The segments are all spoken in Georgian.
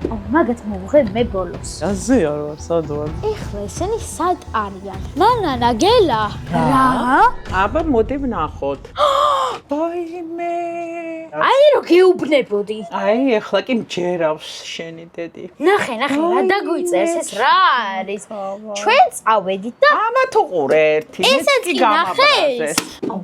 მაგათ მოვღებ მე ბოლოს. აზე არ ვარ, სად ვარ? ეხლა ესენი სად არიან? ნანა, გელა. რა? აბა მოდი ვნახოთ. ვაიმე. აი რო გეუბნებოდი. აი ეხლა კი მჯერავს შენი დედი. ნახე, რა დაგვიწერს ეს რა არის? ჩვენ წავედით და ამა თუ ყურე ერთი. ესეც კი ნახეს.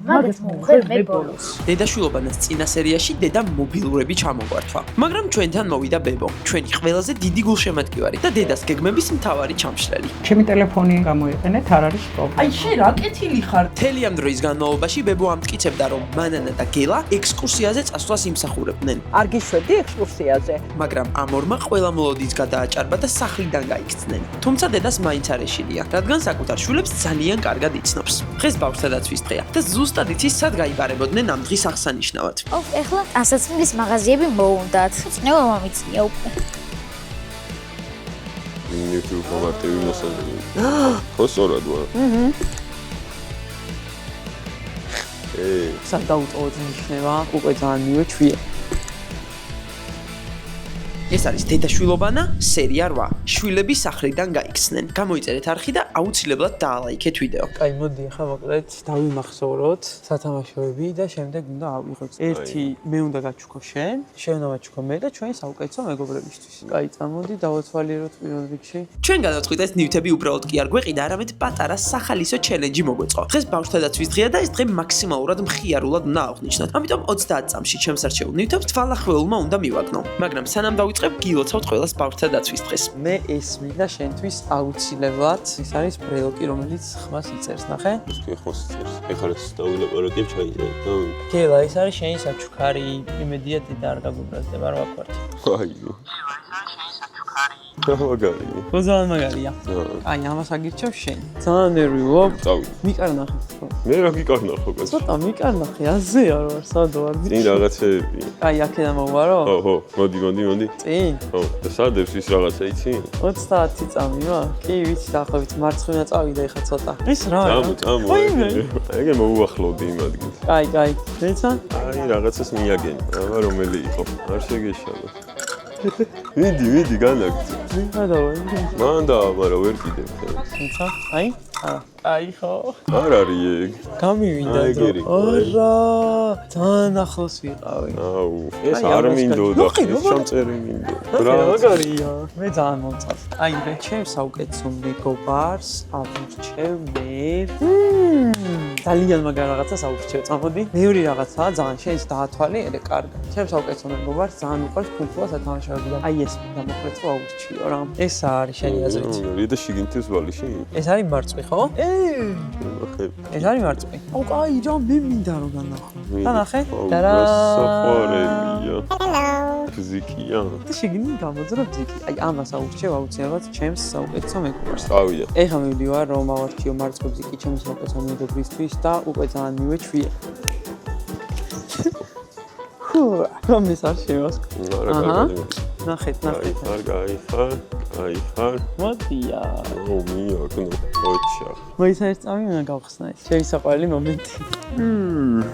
მაგათ მოვღებ მე ბოლოს. დედაშვილობანას წინა სერიაში დედა მობილურები ჩამოგვართვა. მაგრამ ჩვენთან მოვიდა ბებო, ჩვენი ყველაზე დიდი გულშემატკივარი და დედას გეგმების მთავარი ჩამშრალი. ჩემი ტელეფონი გამოიყენეთ, არ არის პრობლემა. აი შენ რა კეთილი ხარ? მთელი ამ დროის განმავლობაში ბებო ამტკიცებდა, რომ მანანა და გელა ექსკურსიაზე წასვლას იმსახურებდნენ. არ გიშვედი ექსკურსიაზე? მაგრამ ამ ორმა ყველა მოლოდინს გადააჭარბა და სახლიდან გაიქცნენ. თუმცა დედას მაინც არ ეშინია, რადგან საკუთარ შვილებს ძალიან კარგად იცნობს. დღეს ბავშვთა დაცვის დღეა და ზუსტად იცის სად გაიბარებოდნენ ამ დღის აღსანიშნავად. ეხლა ასაცმლის მაღაზიები მოუნდათ. წნევა მომიწია უკვე. YouTube ფორმატები მოსაზრები. ხო სწორად ვარ. სად დაუწოვოთ ნიშნება? უკვე ძალიან მივეჩვია. ეს არის დედაშვილობანა სერია 8. შვილები სახლიდან გაიქცნენ. გამოიწერეთ არხი და აუცილებლად დაალაიქეთ ვიდეო. აი მოდი ახლა მოკლედ დავიმახსოვროთ სათამაშოები და შემდეგ უნდა ავიღოთ. ერთი მე უნდა გაჩუქო შენ, შენ უნდა გაჩუქო მე და ჩვენი საუკეთესო მეგობრებისთვის. კაი, წამოდი დავაცვალიეროთ პირველ რიგში. ჩვენ გადავწყვიტეთ ნივთები უბრალოდ კი არ გვეყიდა, არამედ პატარა სახალისო ჩელენჯი მოგვეწყო. დღეს ბავშვთა დაცვის დღეა და ეს დღე მაქსიმალურად მხიარულად უნდა აღვნიშნოთ. ამიტომ 30 წამში ჩემს არჩეულ ნივთებს თვალახველმა უნდა მივაგნო. მაგრამ სანამ დავიწყებ, გილოცავთ ყველას ბავშვთა დაცვის დღეს. მე ეს მინდა შენთვის აუცილებლად. ეს არის ბრელოკი, რომელიც ხმას იწერს, ნახე? კი ხმას იწერს. ეხლა ეს დავილაპარაკებ ჩაიწერე. გელა, ეს არის შენი საჩუქარი. იმედია დედა არ გაგუბრაზდება, რა ვაქვართ. აიო. მაგარი. ხო ძალიან მაგარია. აი, ამას აგირჩევ შენ. ძალიან ნერვიულო. წავი. მიკარნახე. მე რა გიკარნახო კაცო? ცოტა მიკარნახე, აზე არ ვარ, სად ვარ? წინ რაღაცეები. აი, აქედან მოვარო? ხო, მოდი. წინ? ხო, და სადებს ის რაღაცა იცი? 30 წამი ვა? კი, ვიცი, დაახლოებით მარცხენა წავიდა ეხა ცოტა. ის რა? წამო. ეგე მოუახლოვდი იმ ადგილს. კაი, მეცა? აი, რაღაცას მიაგენი. აბა რომელი იყო? არ შეგეშალო. მიდი, განაგრძო. მანდა, მაგრამ ვერ კიდევ. მეცა? აი? აი ხო? არ არის ეგ. გამივინდა დრო. არა, ძალიან ახლოს ვიყავი. აუ, ეს არ მინდოდა, ეს შემწერი მინდო. მაგარია. მე ძალიან მომწონს. აი, მე ჩემს საუკეთესო მეგობარს ავრჩევ მე. ძალიან მაგარ რაღაცას ავრჩევ, წამოდი. მეორე რაღაცაა, ძალიან შენს დაათვალე, ელე კარგი. ჩემს საუკეთესო მეგობარს ძალიან უყვარს ფუფუა სათამაშოები და აი ეს მინდა მოკლედ ავურჩიო რა. ეს არის შენი აზრით. და შიგნითის ვალიში? ეს არის მარწყვი, ხო? ეს არის მარწყვი. ო, კაი, რა მე მინდა რომ განახო. დანახე? საყვარელია. ბზიკია. და შეგინი გამოძრო ბზიკი. აი, ამას აურჩევ აუცილებლად ჩემს საუკეთესო მეგობარს. წავიდა. ეხლა მივდივარ რომ ავარჩიო მარწყვი ბზიკი ჩემს საუკეთესო მეგობრისთვის და უკვე ძალიან მივეჩვია. რომ ეს არ შევასკო. ნახეთ. კარგი ხარ. მოდია. მიაგნო, ოჩა. მოიცანეს წამი უნდა გავხსნა ეს. შენი საყვარელი მომენტი.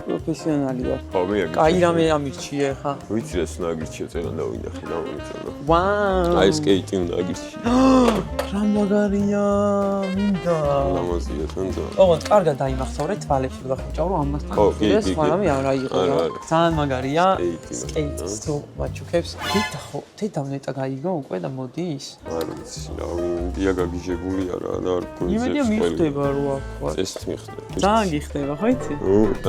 პროფესიონალი ვარ. ხო, მიაგნო. კაი რამე ამირჩიე ხა. ვიცი რა უნდა აგირჩიო წერან დავინახე დამომიწონა. ვაუ. აი სკეიტი უნდა აგირჩიო. რა მაგარია, მინდა. ლამაზია თუნდა. ოღონდ კარგად დაიმახსოვრე თვალებს რომ ვახიჭავ რომ ამასთან ეს სხვა რამე არ აიღო. ძალიან მაგარია. სკეიტს თუ ვაჩუქებს. დედა ნეტა გაიგო უკვე და მოდის? არ ვიცი, რა ვინდია გაგიჟებული არა და არ გონიძებს. იმედია მიხდება რო აქვთ. ეს მიხდება. ძალიან გიხდება, ხო იცი?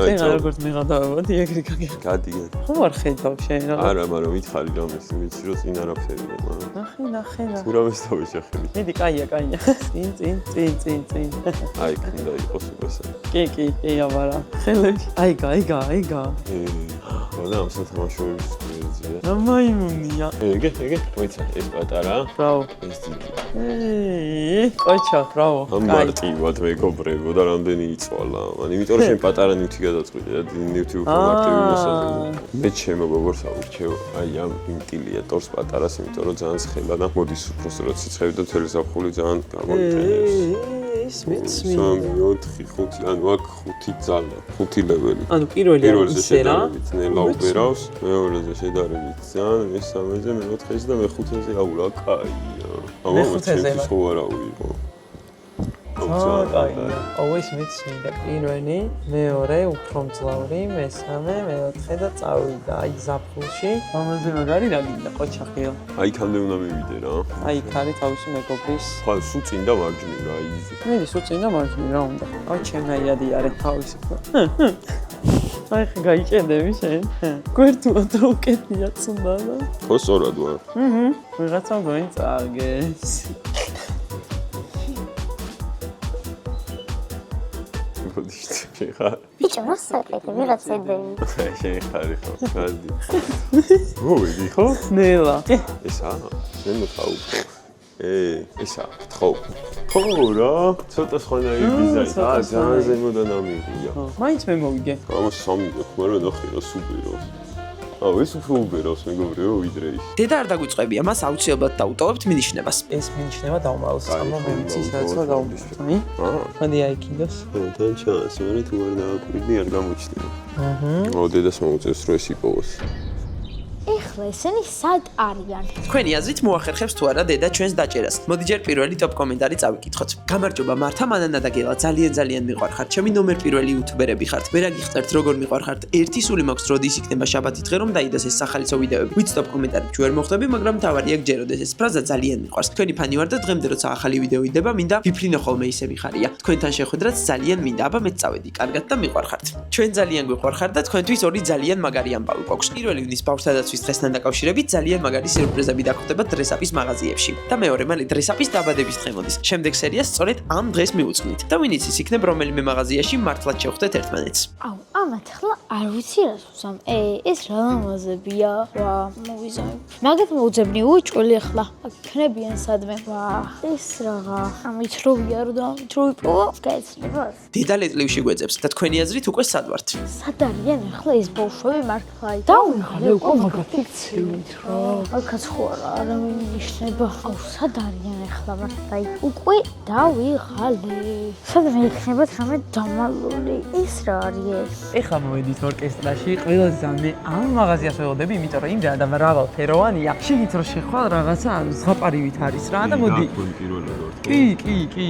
აი, როგორც მეღადავდი, ეგრე გაგიხდება. გადი. ხო არ ხედავ შენ რა? არა, მაგრამ ვითხარი რომ ის ვიცი რომ წინ არაფერია, მაგრამ. ნახე. თუ რამეს დავეშახები. მიდი, კაია. წინ. აი, კიდე იყოს უბრალოდ. კი, აბარა. ხელები. აიგა. და ამ სათამაშოების პრეზიდენტია. რა მაიმუნია. ეგე, მოიცა, ეს პატარა. ბრავო. ეს დიდი. ყოჩა, ბრავო. ამ მარტივად მეგობრებო და რამდენი იწვალა. იმიტომ რომ შენ პატარა ნივთი გადაწყვიტე და ნივთი უფრო მარტივი მოსაზრება. მე ჩემო გოგორს აურჩევ, აი ამ ინტილიატორს პატარას, იმიტომ რომ ძალიან ცხელა და მოდის უფრო სწორად სიცხევი და მთელი ზაფხული ძალიან გამოიყენებს. ისმის 3 4 5 ანუ აქ 5 ძალა 5 ლეველი ანუ პირველი პირველზე ისე რა შედარებით ნელა უბერავს მეორეზე შედარებით ძალიან მესამეზე მეოთხეზე და მეხუთეზე აულა კაია მეხუთეზე ჩემთვის ხო არა ვიყო კაია always meets me და პირველი მეორე უფრო მძლავრი მესამე მეოთხე და წავიდა აი ზაფხულში ამაზე მაგარი რა გინდა ყოჩახია აი ქამდე უნდა მივიდე რა აი იქ არის თავისი მეგობრის ხა სულ წინ და მარჯვნივ რა იზი მე სულ წინ და მარჯვნივ რა უნდა აი ჩემნაირადი არის თავისი აი ხა გაიჭედები შენ გვერდულად რო უკეთია წუნდა და ხო სწორად ვარ ვიღაცა გვენწარგეს შეხარ ბიჭო მასაკეთე ვიღაც ედები შეხარი ხო გადი მოიდი ხო ნელა ესა შენ მოხაუქო ესა ხო ხო რა ცოტა სხვანაირი დიზაინი ძალიან ზემოდან ამიღია მაინც მე მოვიგე ამას სამი გვაქვს მაგრამ ნახე რა სუპერო აუ ეს უფრო უბერავს მეგობრებო ვიდრე ის დედა არ დაგვიწყვებია, მას აუცილებლად დაუტოვებთ მინიშნებას. ეს მინიშნება დავმალოს ამო მე ვიცი სადაც რა გავუმშვენი ხანდი აი კიდოს თან ჩანს მე თუ არ დააკვირდი არ გამოჩნდება აჰა დედას მოუწევს რომ ეს იპოვოს ეხლა ესენი სად არიან? თქვენი აზრით მოახერხებს თუ არა დედა ჩვენს დაჭერას? მოდი ჯერ პირველი ტოპ კომენტარი წავიკითხოთ. გამარჯობა მართა, მანანა და გელა, ძალიან მიყვარხართ. ჩემი ნომერ პირველი იუთუბერები ხართ. ვერ აგიხსნათ როგორ მიყვარხართ. ერთი სული მაქვს როდის იქნება შაბათი დღე რომ დაიდოს ეს სახალისო ვიდეოები. ვიც ტოპ კომენტარი ჯერ მოხდები, მაგრამ თავარია გჯეროდეს ეს ფრაზა ძალიან მიყვარს. თქვენი ფანი ვარ და დღემდე როცა ახალი ვიდეო იდება, მინდა ვიფრინო ხოლმე ისე მიხარია. თქვენთან შეხვედრაც ძალიან მინდა, აბა მეც წავედი. კარგად და მიყვარხართ. ჩვენ ძალიან გვიყვარხართ და თქვენთვის ორი ძალიან მაგარი ამბავი გვაქვს. პირველი ნის ბავშვთადაცვის დღესთან დაკავშირებით ძალიან მაგარი სიურპრიზები დაგხვდება დრესაპის მაღაზიებში. და მეორე მალე დრესაპის დაბადების დღე მოდის. შემდეგ სერიას სწორედ ამ დღეს მიუძღვნით. და ვინ იცის იქნებ რომელიმე მაღაზიაში მართლაც შევხვდეთ ერთმანეთს. აუ, ამათ ახლა არ ვიცი რას ვსამ. ეს რა ლამაზებია. ვა, მოვიზამებ. მაგათ მოუძებნი უჭველი ახლა. აქ იქნებიან სადმე. ვა, ეს რაღა. ამით რო ვიარო, ამით რო ვიპოვო, გაეცნება. დედა ლეტლივში გვეძებს და თქვენი აზრით უკვე სად ვართ? სად არიან ახლა ეს ბავშვები მართლა? დავიღალე უკვე მაგათ იქცევით რა. აქაც ხო არა მინიშნება. აუ, სად არიან ახლა მართლა? უკვე დავიღალე. სად მეიქნებათ რამე დამალული? ეს რა არის? ეხლა მოვედით ორკესტრაში ყველაზე მე ამ მაღაზიას ველოდები იმიტომ რომ იმდენად და მრავალფეროვანია შეგით რომ შეხვალ რაღაცა ზღაპარივით არის რა და მოდი კი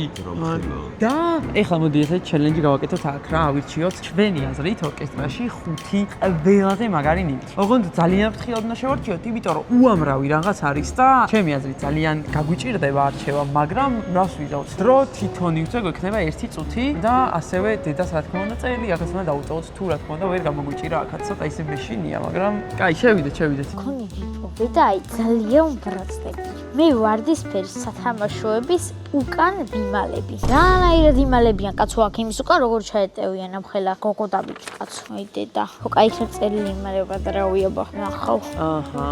და ეხლა მოდი ესე ჩელენჯი გავაკეთოთ აქ რა ავირჩიოთ ჩვენი აზრით ორკესტრაში 5 ყველაზე მაგარი ნივთი ოღონდ ძალიან ფრთხილად უნდა შევარჩიოთ იმიტომ რომ უამრავი რაღაც არის და ჩემი აზრით ძალიან გაგვიჭირდება არჩევა მაგრამ რას ვიზავთ დრო თვითონ ნივთზე გვექნება 1 წუთი და ასევე დედას რა თქმა უნდა წერილი აქაც უნდა დაუწევოთ თუ რა თქმა უნდა ვერ გამოგვიჭირა აქაც ცოტა ისე მეშინია მაგრამ კაი შევიდეთ კონი ვიპოვე და აი ძალიან ბრაცდები მე ვარდისფერის სათამაშოების უკან ბიმალები რანაირად იმალებიან კაცო აქ იმის უკან როგორ ჩაეტევიან ამ ხელა გოგო დაბიჭ კაცო აი დედა ხო კაი ხარ წერილი იმალება და რა ვიაბა ნახავ აჰა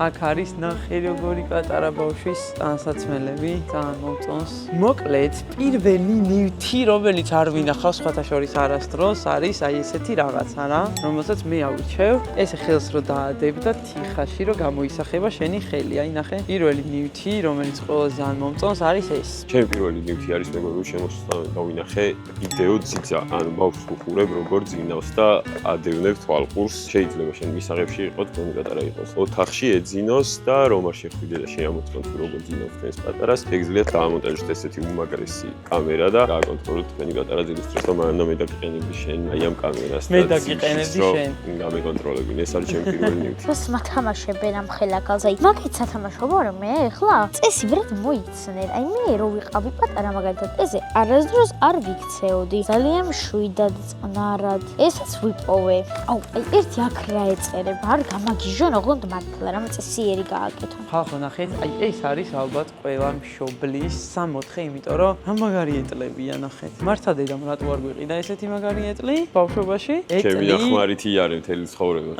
აქ არის ნახე როგორი პატარა ბავშვის ტანსაცმელები ძალიან მომწონს მოკლედ პირველი ნივთი რომელიც არ ვინახავს სხვათა შორის არასდროს არის აი ესეთი რაღაცა რა რომელსაც მე ავირჩევ ესე ხელს რო დაადებ და თიხაში რო გამოისახება შენი ხელი აი ნახე პირველი ნივთი რომელიც ყველაზე ძალიან მომწონს არის ეს ჩემი პირველი ნივთი არის მეგობრებო დავინახე ვიდეო ძიძა ანუ ბავშვს უყურებ როგორ ძინავს და ადევნებ თვალყურს შეიძლება შენ მისაღებში იყოს თქვენი პატარა იყოს ოთახში ეძინოს და რომ არ შეხვიდე და შეამოწმოთ როგორ ძინავს თქვენს პატარას ეგზლიათ გამონტაჟოთ ესეთი უმაგრესი კამერა და გააკონტროლოთ თქვენი პატარა ძილისწრეს და მანდა მე დაგიყენებდი შენ აი ამ კამერას მე დაგიყენებდი შენ გამეკონტროლებინე ეს არის ჩემი პირველი ნივთი რას მათამაშებენ ამ ხელაკალს აი მაგით სათამაშობ არა მე ახლა წესი ბრად მოიცნერ აი მე რო ვიყავი პატარა მაგალითად ესე არასდროს არ ვიქცეოდი ძალიან მშვიდად წნარად ესაც ვიპოვე აუ აი ერთი აქ რა ეწერება არ გამაგიჟონ ოღონდ მართლა რამე წესიერი გააკეთო ხალხო ნახეთ აი ეს არის ალბათ ყველა მშობლის 6-4 იმიტომ რომ რა მაგარი ეტლებია ნახეთ მართა დედამ რატო არ გვიყიდა ესეთი მაგარი ეტლი ბავშვობაში ჩემი ახმარით იარე მთელი ცხოვრება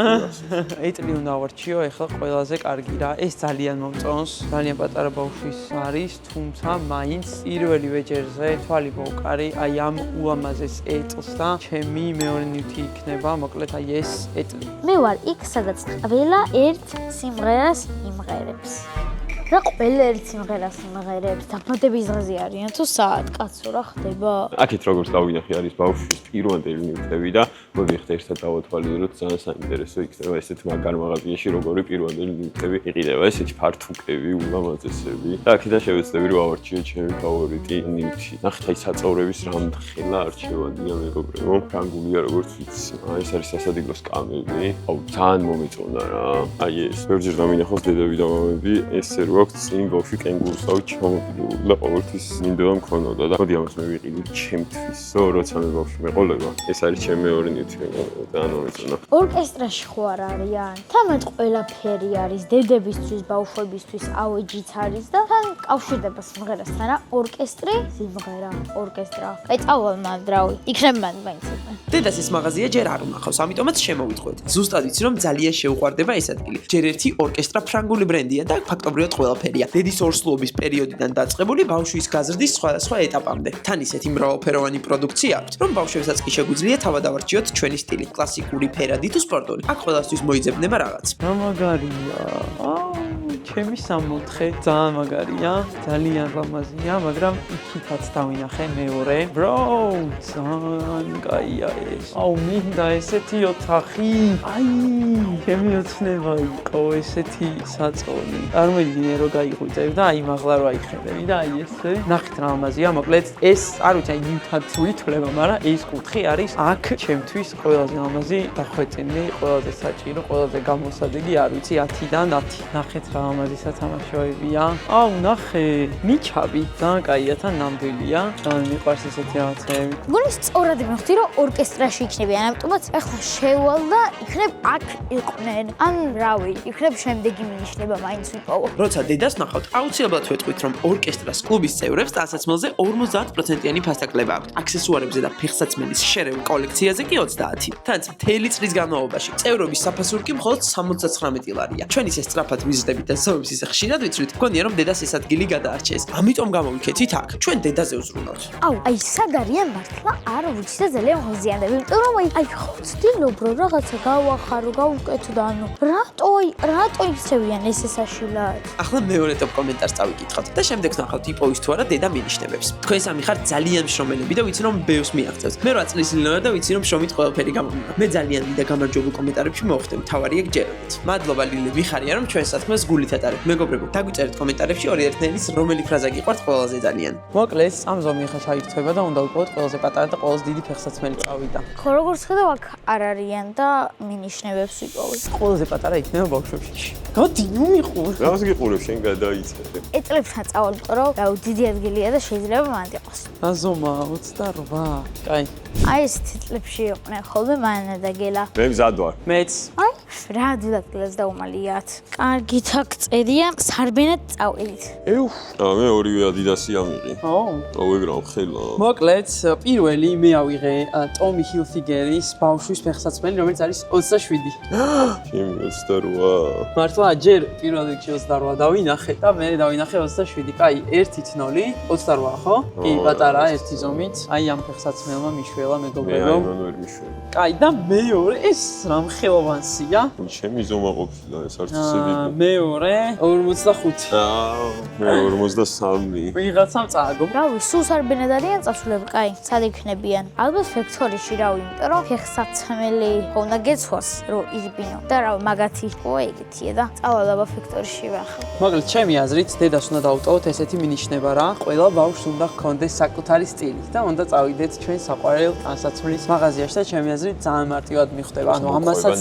ეტლი უნდა ვარჩიო ეხლა ყველაზე კარგი რა ეს ძალიან მომწონს ძალიან პატარა ბავშვის არის თუმცა მაინც პირველივე ჯერზე თვალი მოვკარი აი ამ უამაზეს ეტლს და ჩემი მეორე ნივთი იქნება მოკლედ აი ეს ეტლი მე ვარ იქ სადაც ყველა ერთ სიმღერას იმღერებს რა ყველა ერთ სიმღერას იმღერებს დაბადების დღეზე არიან თუ საათ კაცო რა ხდება? აქეთ როგორც დავინახე არის ბავშვის პირვანდელი ნივთები და მოდიხთ ერთად დავათვალიეროთ ძალიან საინტერესო იქნება ესეთ მაგარ მაღაზიაში როგორი პირვანდელი ნივთები იყიდება ესეთი ფართუკები, ულამაზესები და აქედან შევეცდები რომ ავარჩიო ჩემი ფავორიტი ნივთი. ნახეთ აი საწოვრების რამდენხელა არჩევანია მეგობრებო. ფრანგულია როგორც ვიცი. ეს არის სასადილო სკამები. აუ ძალიან მომეწონა რა. აი ეს ბევრჯერ დამინახავს დედები და მამები ესე რო აქვს წინ ბავშვი კენგურუსავით ჩამოყიდული და ყოველთვის მინდოდა მქონოდა და მოდი ამას მე ვიყიდით ჩემთვისო როცა მე ბავშვი მეყოლება. ეს არის ჩემი მეორე ნივთი ძალიან მომეწონა. ორკესტრაში ხო არ არიან? თამეთ ყველაფერი არის დედებისთვის, ბავშვებისთვის, ავეჯიც არის და თან კავშირდება სიმღერასთან რა ორკესტრი, სიმღერა, ორკესტრა. აი წავალ მანდრავი. იქნებიან მაინც. დედას ეს მაღაზია ჯერ არ უნახავს, ამიტომაც შემოვიტყვეთ. ზუსტად ვიცი რომ ძალიან შეუყვარდება ეს ადგილი. ჯერ ერთი ორკესტრა ფრანგული ბრენდია და ფაქტობრივად ყველაფერია. დედის ორსულობის პერიოდიდან დაწყებული ბავშვის გაზრდის სხვადასხვა ეტაპამდე. თან ისეთი მრავალფეროვანი პროდუქცია აქვს, რომ ბავშვებსაც კი შეგვიძლია თავად ავარჩიოთ ჩვენი სტილი, კლასიკური, ფერადი თუ სპორტული. აქ ყველასთვის მოიძებნება რაღაც. რა მაგარია. ჩემი 64 ძალიან მაგარია, ძალიან ლამაზია, მაგრამ იქითაც დავინახე მეორე. Bro, ძალიან კაია ეს. აუ, მინდა ესეთი ოთახი. აი, ჩემი ოცნება იყო ესეთი საწოლი. წარმოიდგინე რომ გაიღვიძებ და აი მაღლა რო აიხედები და აი ესე. ნახეთ რა ლამაზია, მოკლედ ეს არ ვიცი, აი ნივთად ვითვლება, მაგრამ ეს კუთხე არის აქ ჩემთვის ყველაზე ლამაზი დახვეწილი, ყველაზე საჭირო, ყველაზე გამოსადეგი, არ ვიცი 10-დან 10. ნახეთ რა ლამაზი სათამაშოებია. აუ, ნახე, მიჩაბი, ძალიან კაია თან ნამდვილია. ძალიან მიყვარს ესეთი რაღაცები. გულის სწორად მივხვდი რომ ორკესტრაში იქნებიან, ამიტომაც ახლა შევალ და იქნებ აქ იყვნენ. ან რავი, იქნებ შემდეგი მინიშნება მაინც ვიპოვო. როცა დედას ნახავთ, აუცილებლად ვეტყვით, რომ ორკესტრას კლუბის წევრებს ტანსაცმელზე 50%-იანი ფასდაკლება აქვთ. აქსესუარებზე და ფეხსაცმელის შერეულ კოლექციაზე კი 20. თანაც მთელი წლის განმავლობაში წევრობის საფასური მხოლოდ 79 ლარია. ჩვენ ისე სწრაფად ვიზრდებით და ზომებს ისე ხშირად ვიცვით, მგონია რომ დედას ეს ადგილი გადაარჩეს. ამიტომ გამოვიქეთით აქ. ჩვენ დედაზე ვზრუნავთ. აუ, აი სად არიან მართლა არ ვიცი და ძალიან ღოზიანები, იმიტომ რომ აი ხო ვცდილობ რომ რაღაცა გავახარო, გავუკეთო და ანუ რატო იქცევიან ესე საშილად? ახლა მეორე ტოპ კომენტარს წავიკითხავთ და შემდეგ ვნახავთ იპოვის თუ არა დედა მინიშნებებს. თქვენ სამი ხართ ძალიან შრომელები და ვიცი რომ ბეოს მიაღწევთ. მე 8 წლის ლინოა და ვიცი რომ შრომით ყველაფერი გამომივიდა. მე ძალიან მინდა გამარჯვებულ კომენტარებში მოვხდე, მთავარია გჯერებით. მადლობა ლილე, მიხარია რომ ჩვენ სათქმელს გულით ატარებთ. მეგობრებო, დაგვიწერეთ კომენტარებში ორი ერთნაირის რომელი ფრაზა გიყვართ ყველაზე ძალიან. მოკლედ, ამ ზომი ხა ჩაირთვება და უნდა ვიპოვოთ ყველაზე პატარა და ყველაზე დიდი ფეხსაცმელი წავიდა. ხო როგორც ხედავ აქ არ არიან და მინიშნებებს ვიპოვეთ. ყველაზე პატარა იქნება ბავშვებში. გადი, ნუ მიყურ. რას გიყურებ შენ გადაიწერე. ეწლებთან წავალ, იმიტომ რომ რა დიდი ადგილია და შეიძლება მანდ იყოს. რა ზომა 28. კაი. აი ეს თითლებში იყვნენ ხოლმე მანა და გელა. მე მზად ვარ. მეც აი, რა ადგილას დაუმალიათ. კარგით აქ წერია, სარბენად წავედით. ეუხ. მე ორივე ადიდასი ამიღე. ავეგრამ ხელა. მოკლედ, პირველი მე ავიღე ტომი ჰილფიგერის ბავშვის ფეხსაცმელი, რომელიც არის 27. ჩემი 28. მართლა ჯერ პირველ რიგში 28 დავინახე და მე დავინახე 27. კაი, 1-0, 28 ხო? კი, პატარა ერთი ზომით. აი ამ ფეხსაცმელმა მიშველა მეგობრებო. მე ვერ მიშველი. კაი და მეორე ეს რა მხელოვანსია? ჩემი ზომა ყოფილა ეს არც ისები. მეორე 45. მე 43. ვიღაცამ წააგო. რავი, სულ სარბენად არიან წასულები, კაი, სად იქნებიან? ალბათ ფექტორიში რავი, იმიტომ რომ ფეხსაცმელი ხო უნდა გეცვას, რომ ირბინო და რავი, მაგათი იყო ეგეთია და წავალ აბა ფექტორიში ვახავ. მოკლედ, ჩემი აზრით, დედას უნდა დავუტოვოთ ესეთი მინიშნება რა. ყველა ბავშვს უნდა ჰქონდეს საკუთარი სტილი და უნდა წავიდეთ ჩვენ საყვარელ ტანსაცმლის მაღაზიაში და ჩემი აზრით ძალიან მარტივად მიხვდება. ანუ ამასაც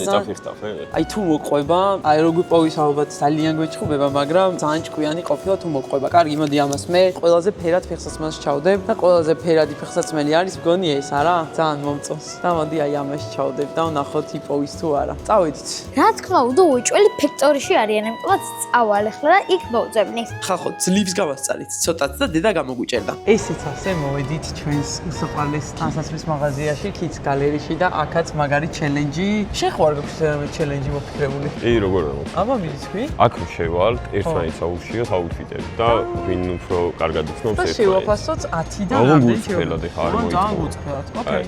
აი თუ მოყვება, აი როგორ პოვის ალბათ ძალიან გვეჭხუბება, მაგრამ ძალიან ჭკვიანი ყოფილა თუ მოყვება. კარგი, მოდი ამას მე ყველაზე ფერად ფეხსაცმელს ჩავდებ და ყველაზე ფერადი ფეხსაცმელი არის მგონი ეს არა? ძალიან მომწონს. და მოდი აი ამაში ჩავდებ და ვნახოთ იპოვის თუ არა. წავედით. რა თქმა უნდა, უეჭველი ფექტორიში არიან, ამიტომაც წავალ ახლა და იქ მოვძებნი. ხალხო, ძლივს გავასწარით ცოტაც და დედა გამოგვიჭერდა. ესეც ასე მოვედით ჩვენს უსაყვარლეს ტანსაცმლის მაღაზიაში, Kids Gallery-ში და აქაც მაგარი ჩელენჯი. შეხوار გაქვს რამე ჩელენჯი მოფიქრებული? როგორ არა? აბა მივიცვი. აქ შევალთ ერთმანეთს აუშვიოთ აუთფიტები და ვინ უფრო კარგად იცნობს და ერთმანეთს. შევაფასოთ 10-დან ალბათ რამდენი გუწფელად ეხა არ ძალიან მოიწონა. გუწფელად. ოკეი.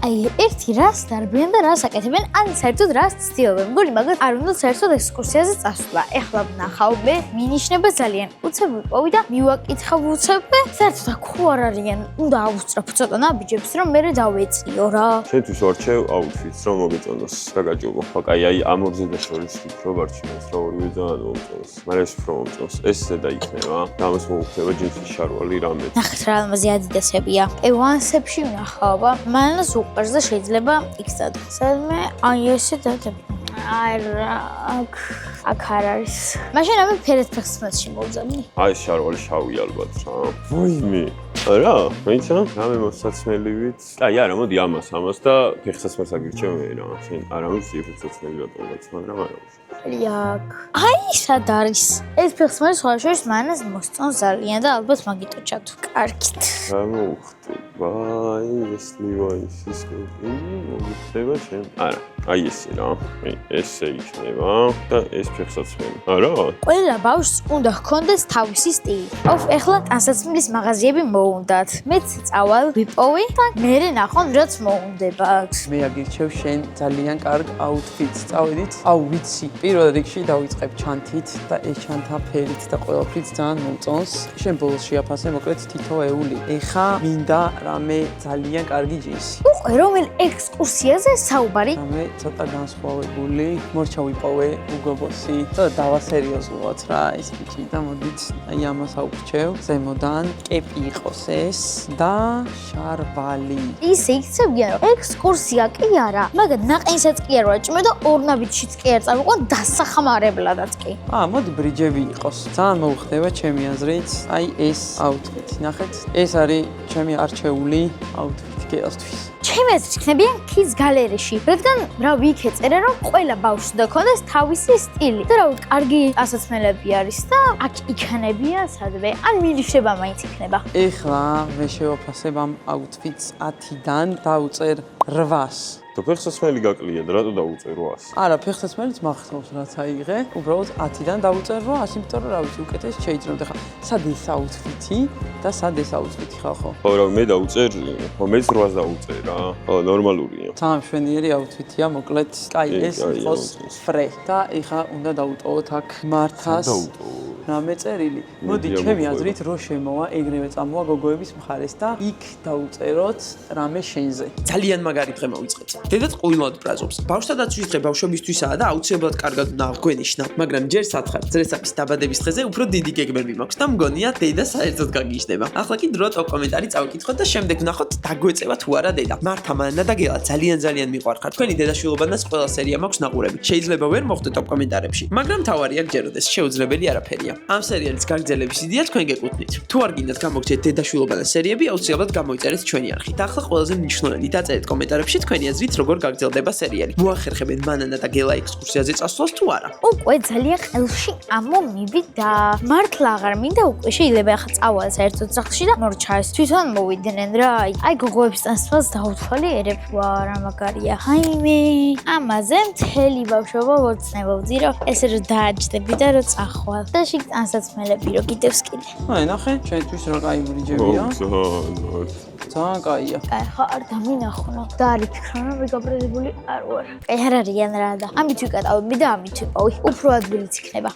აი ერთი რას დარბიან და რას აკეთებენ, ან საერთოდ რას ცდილობენ. მგონი მაგათ არ უნდა საერთოდ ექსკურსიაზე წასვლა. ეხლა ვნახავ მე, მინიშნება ძალიან უცებ ვიპოვი და მივაკითხავ უცებ. საერთოდ აქ ხო არ არიან, უნდა ავუსწრაფო ცოტა ნაბიჯებს, რომ მე დავეწიო რა. შენთვის ვარჩევ აუთფიტს, რომ მოგეწონოს გაგაჯობო. აკაი აი ამ ორზე და შორის ვფიქრობ არჩევს, რა ორივე ძალიან მომწონს. მაგრამ ეს უფრო მომწონს. ეს ზედა იქნება. ამას მოუხდება ჯინსის შარვალი რამე. ნახეთ რა ამაზე ადიდასებია. ევანსებში ვნახავ. მანას უყურს და შეიძლება იქ დადო. სადმე აი ესე დადებ. აი რა აქ არ არის. მაშინ ამე ფერად ფეხსაცმელში მოვძაბნი. აი ეს შარვალი შავი ალბათ რა. ვაიმე. არა, მეცა, რამე მოსაცმელივით. აი არა, მოდი ამას და ფეხსაცმელს აგირჩევ მე რა. შენ არა ვიცი ფეხსაცმელი რატომაც, მაგრამ არა. იაკ. აი სად არის? ეს ფეხსაცმელი სხვა შორის მანას მოსწონს ძალიან და ალბათ მაგიტო ჩათო. კარგით. რა მოხდება? ეს ლივაისის კოდი მოხდება შენ. არა, აი ესე რა. ესე იქნება და ეს ფეხსაცმელი. არა? ყველა ბავშვს უნდა ჰქონდეს თავისი სტილი. ეხლა ტანსაცმლის მაღაზიები მოუნდათ. მეც წავალ, ვიპოვი და მერე ნახონ რაც მოუნდებათ. მე აგირჩევ შენ ძალიან კარგ აუთფიტს. წავედით. აუ ვიცი, პირველ რიგში დავიწყებ ჩანთით და ეს ჩანთა ფერით და ყველაფრით ძალიან მომწონს. შენ ბოლოს შეაფასე მოკლედ თითოეული. ეხა მინდა რამე ძალიან კარგი ჯინსი. უყურე რომელ ექსკურსიაზე საუბარი? რამე ცოტა განსხვავებული. მორჩა ვიპოვე უგობოსი. და დავასერიოზულოთ რა ეს ბიჭი და მოდით აი ამას აუჩევ. ზემოდან კეპი იყოს ეს და შარვალი. ისე იქცევიან რომ ექსკურსია კი არა, მაგრამ ნაყენსაც კი არ ვაჭმე და ორნაბიტშიც კი არ წავიყვან დასახმარებლადაც კი. მოდი ბრიჯები იყოს. ძალიან მოუხდება ჩემი აზრით. აი ეს აუთფიტი. ნახეთ, ეს არის ჩემი არჩეული აუთფიტი გელასთვის. ჩემი აზრით იქნებიან kids gallery-ში, რადგან რა ვიქ ეწერა რომ ყველა ბავშვს უნდა ქონდეს თავისი სტილი. და რა კარგი ასაცმელები არის და აქ იქნებიან სადმე, ან მინიშნება მაინც იქნება. ეხლა მე შევაფასებ ამ აუთფიტს 10-დან დავუწერ 8-ს. და ფეხსაცმელი გაკლია და რატო დაუწერ 800? არა, ფეხსაცმელიც მახსოვს რაც აიღე. უბრალოდ 10-დან დავუწერ 800, იმიტომ რომ რა ვიცი, უკეთეს შეიძლება. ხა, სად ეს აუთფიტი და სად ეს აუთფიტი ხალხო? ხო, რა მე დაუწერ, მეც 800 დაუწერ რა. ხო, ნორმალურია. ძალიან მშვენიერი აუთფიტია, მოკლედ, კაი, ეს იყოს ფრე და ეხა უნდა დავუტოვოთ აქ მართას. რამე წერილი. მოდი, ჩემი აზრით რო შემოვა, ეგრევე წამოვა გოგოების მხარეს და იქ დავუწეროთ რამე შენზე. ძალიან მაგარი დღე მოვიწყეთ. დედაც ყვილად ბრაზობს. ბავშვთა დაცვის დღე ბავშვებისთვისაა და აუცილებლად კარგად უნდა აღვენიშნა. მაგრამ ჯერ სათხარ წრესაფის დაბადების დღეზე უფრო დიდი გეგმები მაქვს და მგონია დედა საერთოდ გაგიჟდება. ახლა კი დრო ტოპ კომენტარი წავიკითხოთ და შემდეგ ვნახოთ დაგვეწევა თუ არა დედა. მართა მანნა და გელა ძალიან მიყვარხარ. თქვენი დედაშვილობანაც ყველა სერია მაქვს ნაყურები. შეიძლება ვერ მოხდე ტოპ კომენტარებში, მაგრამ თავარია გჯეროდეს, შეუძლებელი არაფერია. ამ სერიალის გაგრძელების იდეა თქვენ გეკუთვნით. თუ არ გინდათ გამოგჩეთ დედაშვილობანა სერიები, აუცილებლად გამოიწერეთ ჩვენი არხი. და ახლა ყველაზე მნიშვნელოვანი დაწერეთ კომენტარებში თქვენი აზრით როგორ გაგრძელდება სერიალი. მოახერხებენ მანანა და გელა ექსკურსიაზე წასვლას თუ არა? უკვე ძალიან ხელში ამომივიდა. მართლა აღარ მინდა უკვე შეიძლება ახლა წავალ საერთოდ სახლში და მორჩას თვითონ მოვიდნენ რა. აი გოგოების წასვლას დაუთვალე ერებ რა მაგარია. აიმე ამაზე მთელი ბავშვობა ვოცნებობდი რომ ესე რომ დააჯდები და რომ წახვალ. და შიგ ტანსაცმელები რო კიდევს კიდე. აი ნახე, ჩვენთვის რა კაი ბრიჯებია. ძალიან კაია. აი ხა არ დამინახუნა და არ იფიქრა რომ მეგაბრელებული არ ვარ. აი არ არიან რა და ამით ვიკატავები და ამით ვიპოვი. უფრო ადგილიც იქნება.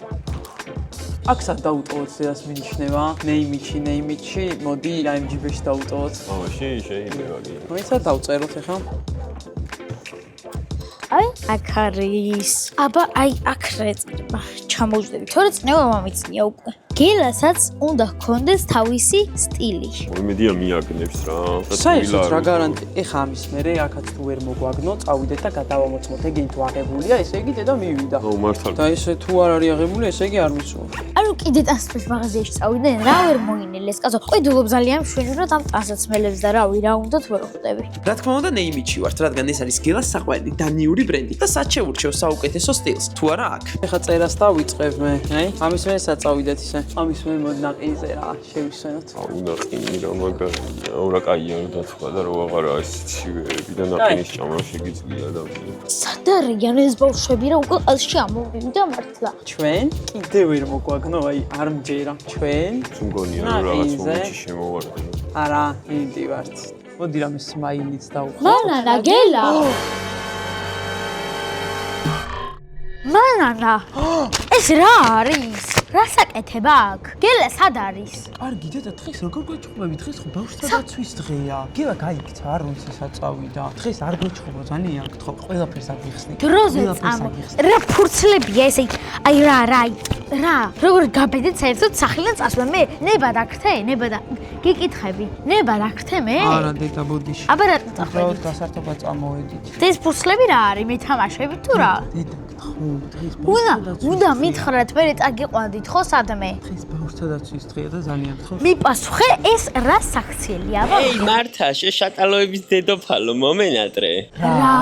აქ სად დაუტოვოთ ზედას მინიშნება? ნეიმიჩი, მოდი IMDb-ში დაუტოვოთ. შეიძლება კი. მოიცა დავწეროთ ახლა. აი აქ არის. აბა აი აქ რეწება. ჩამოვждები. თორე წნევა მომიცნია უკვე. გელასაც უნდა ჰქონდეს თავისი სტილი. მედია მიაგნებს რა. საერთოდ რა გარანტია? ეხა ამის მერე აქაც თუ ვერ მოგვაგნო, წავიდეთ და გადავამოწმოთ. ეგ თუ აღებულია, ესე იგი დედა მივიდა. აუ მართლა. და ესე თუ არ არის აღებული, ესე იგი არ მისულა. ანუ კიდე ტანსაცმლის მაღაზიაში წავიდნენ, რა ვერ მოინელეს, კაცო. ყიდულობ ძალიან მშვენივრად ამ ტანსაცმელებს და რავი, რა უნდათ ვერ ხვდები. რა თქმა უნდა ნეიმიჩი ვართ, რადგან ეს არის გელას საყვარელი დანიური ბრენდი და სად შეურჩევ საუკეთესო სტილს. თუ არა აქ. ეხა წერას დავიწყებ მე, აი? ამის მერე სად წავიდეთ ისე? ამის მერე მოდი ნაყინზე რა შევისვენოთ. აუ ნაყინი რა მაგარია. აუ რა კაია რომ დათქვა და რო აღარა ეს ცივები და ნაყინის ჭამა შეგიძლია და სად არიან ეს ბავშვები რა უკვე ყელში ამოვიდა მართლა. ჩვენ კიდე ვერ მოგვაგნო, აი არ მჯერა. ჩვენ თუ მგონია რომ რაღაც მომენტში შემოვარდნო. არა, მივდივართ. მოდი რამე სმაილიც დავუხო. მანანა გელა. მანანა. ეს რა არის? რა საკეთება აქ? გელა სად არის? კარგი დედა, დღეს როგორ გვეჭხობები? დღეს ხო ბავშვთა დაცვის დღეა. გელა გაიქცა არ უნდა წავიდა. დღეს არ გვეჭხობა ძალიან, გთხოვ, ყველაფერს აგიხსნი. დროზე წამო. რა ფურცლებია ესე? აი რა. როგორ გაბედეთ საერთოდ სახლიდან წასვლა მე? ნება დაგრթե, ნება და გიკითხები. ნება დაგრթե მე? არა დედა, ბოდიში. აბა რა წახვედი? უბრალოდ გასართობად წამოვედით. ეს ფურცლები რა არის? მე თამაშები თუ რა? დედა, გთხოვ, დღეს უნდა მითხრათ, მე წაგიყვანდით ხო სადმე? დღეს ბავშვთა დაცვის დღეა და ძალიან გთხოვ. მიპასუხე, ეს რა საქციელია? ეი, მართა, შეშატალოების დედოფალო, მომენატრე. რა?